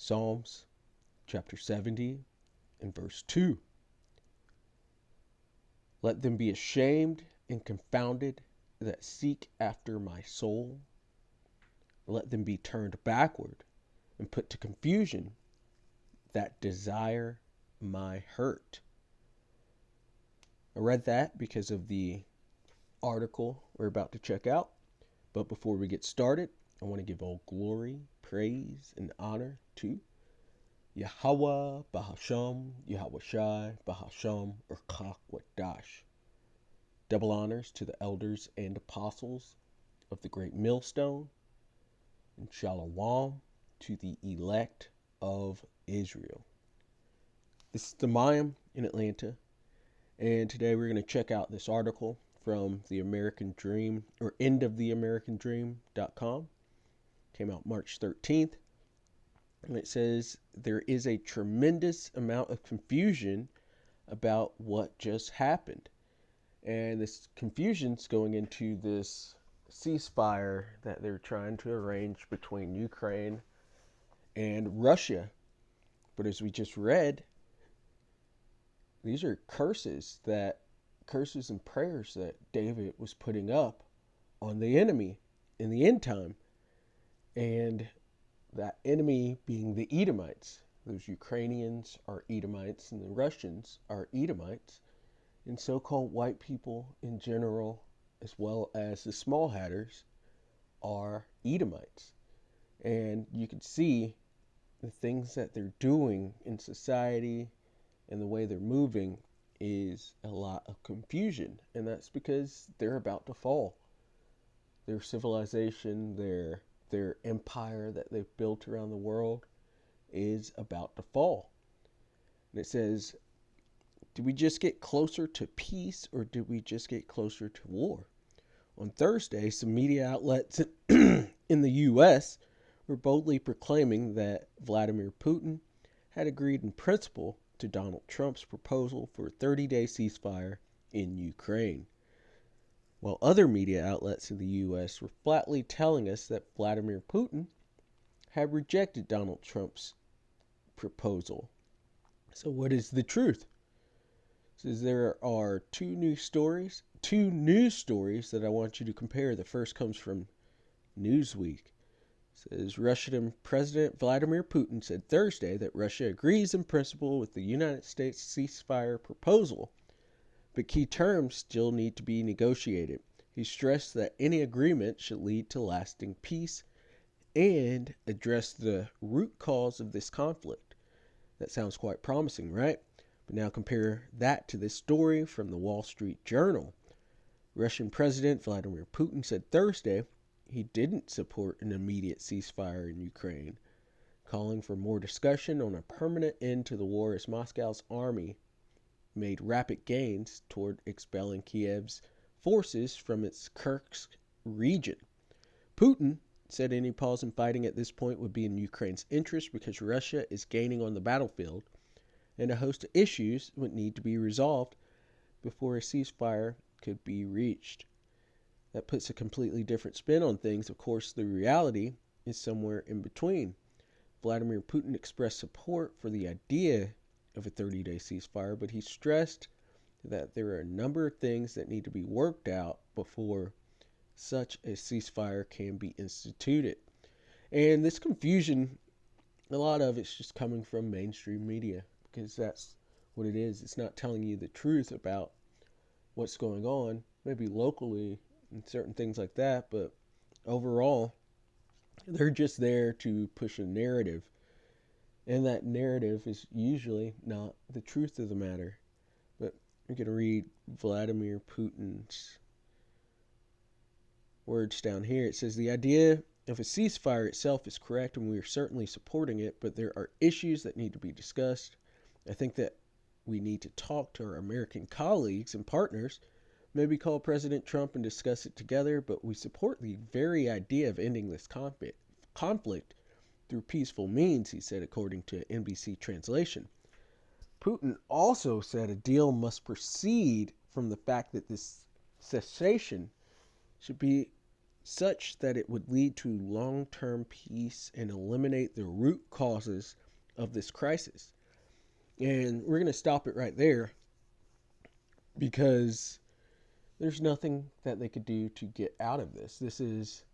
Psalms chapter 70 and verse 2. Let them be ashamed and confounded that seek after my soul. Let them be turned backward and put to confusion that desire my hurt. I read that because of the article we're about to check out. But before we get started, I want to give all glory, praise, and honor to Yahweh, Bahasham, Yahweh Shai, Bahasham, or Kakwadash. Double honors to the elders and apostles of the great millstone, and Shalom to the elect of Israel. This is the Mayim in Atlanta, and today we're going to check out this article from The American Dream, or endoftheamericandream.com. Came out March 13th, and it says there is a tremendous amount of confusion about what just happened. And this confusion's going into this ceasefire that they're trying to arrange between Ukraine and Russia. But as we just read, these are curses and prayers that David was putting up on the enemy in the end time. And that enemy being the Edomites. Those Ukrainians are Edomites and the Russians are Edomites. And so-called white people in general, as well as the small hatters, are Edomites. And you can see the things that they're doing in society and the way they're moving is a lot of confusion. And that's because they're about to fall. Their civilization, their empire that they've built around the world is about to fall. And it says, do we just get closer to peace or do we just get closer to war? On Thursday, some media outlets in the U.S. were boldly proclaiming that Vladimir Putin had agreed in principle to Donald Trump's proposal for a 30-day ceasefire in Ukraine, while other media outlets in the U.S. were flatly telling us that Vladimir Putin had rejected Donald Trump's proposal. So what is the truth? It says there are two news stories that I want you to compare. The first comes from Newsweek. It says Russian President Vladimir Putin said Thursday that Russia agrees in principle with the United States ceasefire proposal, but key terms still need to be negotiated. He stressed that any agreement should lead to lasting peace and address the root cause of this conflict. That sounds quite promising, right? But now compare that to this story from the Wall Street Journal. Russian President Vladimir Putin said Thursday he didn't support an immediate ceasefire in Ukraine, calling for more discussion on a permanent end to the war as Moscow's army made rapid gains toward expelling Kiev's forces from its Kursk region. Putin said any pause in fighting at this point would be in Ukraine's interest because Russia is gaining on the battlefield, and a host of issues would need to be resolved before a ceasefire could be reached. That puts a completely different spin on things. Of course, the reality is somewhere in between. Vladimir Putin expressed support for the idea of a 30-day ceasefire, but he stressed that there are a number of things that need to be worked out before such a ceasefire can be instituted. And this confusion, a lot of it's just coming from mainstream media, because that's what it is. It's not telling you the truth about what's going on, maybe locally and certain things like that, but overall, they're just there to push a narrative. And that narrative is usually not the truth of the matter. But I'm going to read Vladimir Putin's words down here. It says, the idea of a ceasefire itself is correct, and we are certainly supporting it, but there are issues that need to be discussed. I think that we need to talk to our American colleagues and partners, maybe call President Trump and discuss it together, but we support the very idea of ending this conflict through peaceful means, he said, according to NBC translation. Putin also said a deal must proceed from the fact that this cessation should be such that it would lead to long term peace and eliminate the root causes of this crisis. And we're going to stop it right there because there's nothing that they could do to get out of this. This is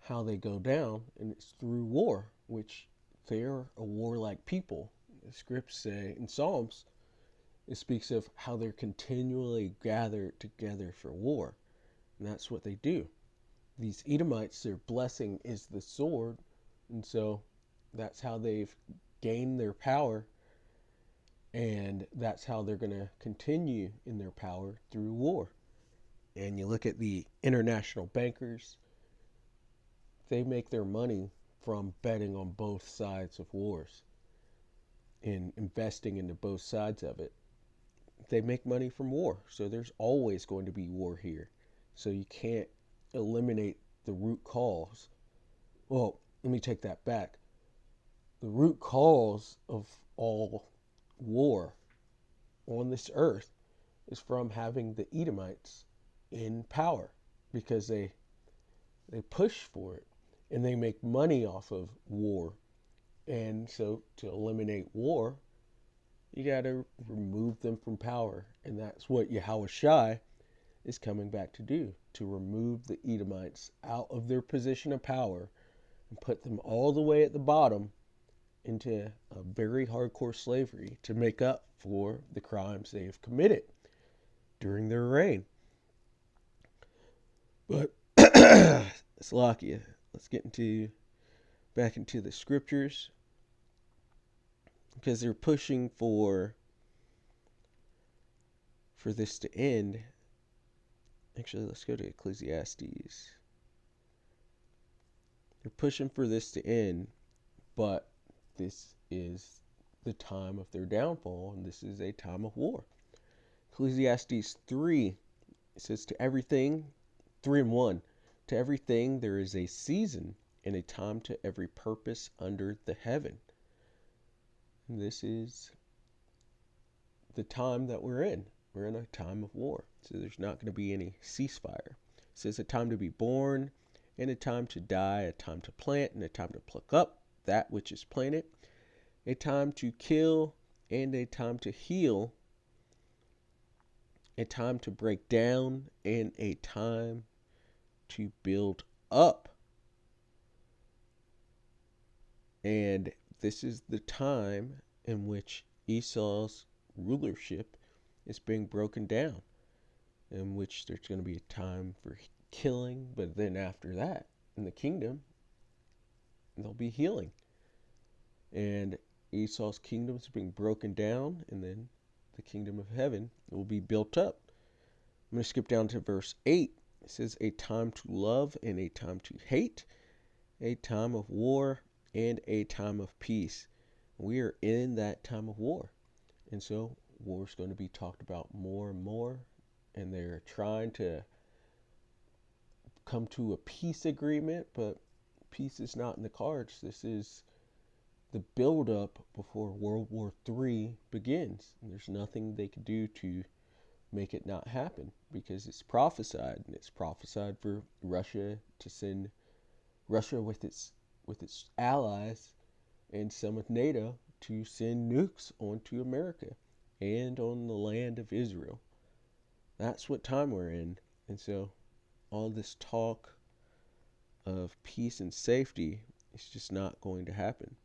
how they go down, and it's through war, which they're a warlike people. The scripts say in Psalms, it speaks of how they're continually gathered together for war. And that's what they do. These Edomites, their blessing is the sword. And so that's how they've gained their power. And that's how they're going to continue in their power through war. And you look at the international bankers, they make their money from betting on both sides of wars and investing into both sides of it. They make money from war. So there's always going to be war here. So you can't eliminate the root cause. Well, let me take that back. The root cause of all war on this earth is from having the Edomites in power, because they push for it and they make money off of war. And so to eliminate war, you got to remove them from power. And that's what Yahushua is coming back to do, to remove the Edomites out of their position of power and put them all the way at the bottom into a very hardcore slavery to make up for the crimes they have committed during their reign. But Slakia, let's get back into the scriptures, because they're pushing for this to end. Actually, let's go to Ecclesiastes. They're pushing for this to end, but this is the time of their downfall, and this is a time of war. Ecclesiastes 3, it says, to everything, 3:1, to everything there is a season and a time to every purpose under the heaven. And this is the time that we're in. We're in a time of war. So there's not going to be any ceasefire. It says a time to be born and a time to die, a time to plant and a time to pluck up that which is planted, a time to kill and a time to heal, a time to break down and a time to build up. And this is the time in which Esau's rulership is being broken down, in which there's going to be a time for killing, but then after that, in the kingdom, there'll be healing. And Esau's kingdom is being broken down, and then the kingdom of heaven will be built up. I'm going to skip down to verse 8. It says, a time to love and a time to hate, a time of war and a time of peace. We are in that time of war. And so war is going to be talked about more and more. And they're trying to come to a peace agreement, but peace is not in the cards. This is the build-up before World War III begins. And there's nothing they can do to make it not happen, because it's prophesied, and it's prophesied for Russia to send Russia with its allies and some with NATO to send nukes onto America and on the land of Israel. That's what time we're in. And so all this talk of peace and safety is just not going to happen.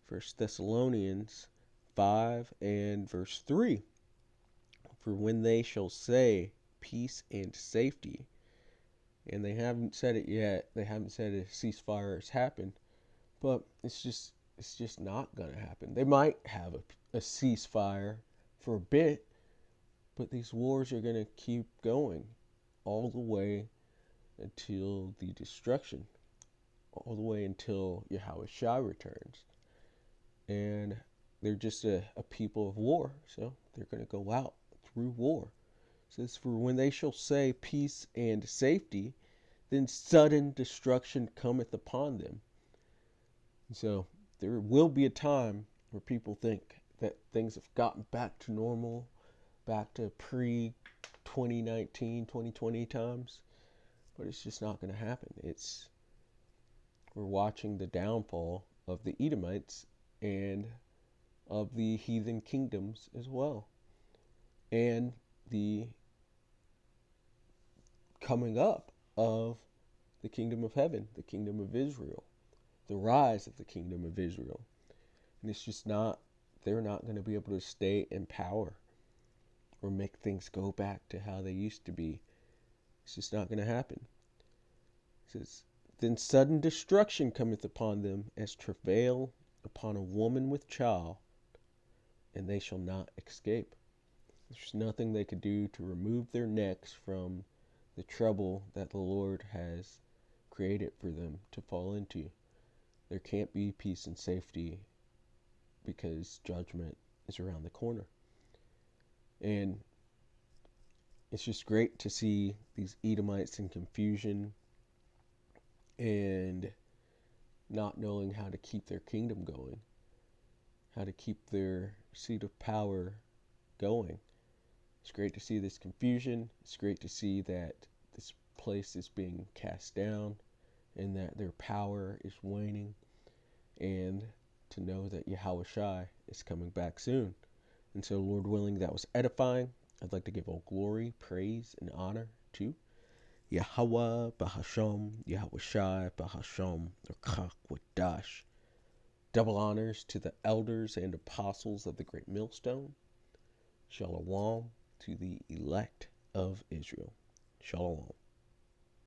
1 Thessalonians 5 and verse 3. For when they shall say peace and safety, and they haven't said it yet, they haven't said a ceasefire has happened, but it's just not going to happen. They might have a ceasefire for a bit, but these wars are going to keep going all the way until the destruction, all the way until Yahushua returns. And they're just a people of war, so they're going to go out through war. It says, for when they shall say peace and safety, then sudden destruction cometh upon them. And so there will be a time where people think that things have gotten back to normal, back to pre-2019, 2020 times. but it's just not going to happen. We're watching the downfall of the Edomites and of the heathen kingdoms as well, and the coming up of the kingdom of heaven, the kingdom of Israel, the rise of the kingdom of Israel. And it's just not, they're not going to be able to stay in power or make things go back to how they used to be. It's just not going to happen. It says, then sudden destruction cometh upon them as travail upon a woman with child, and they shall not escape. There's nothing they could do to remove their necks from the trouble that the Lord has created for them to fall into. There can't be peace and safety because judgment is around the corner. And it's just great to see these Edomites in confusion and not knowing how to keep their kingdom going, how to keep their seat of power going. It's great to see this confusion. It's great to see that this place is being cast down and that their power is waning, and to know that Yahushua is coming back soon. And so, Lord willing, that was edifying. I'd like to give all glory, praise, and honor to Yahweh Bahasham, Yahushua Bahasham, Rakak Wadash. Double honors to the elders and apostles of the great millstone. Shalom to the elect of Israel. Shalom.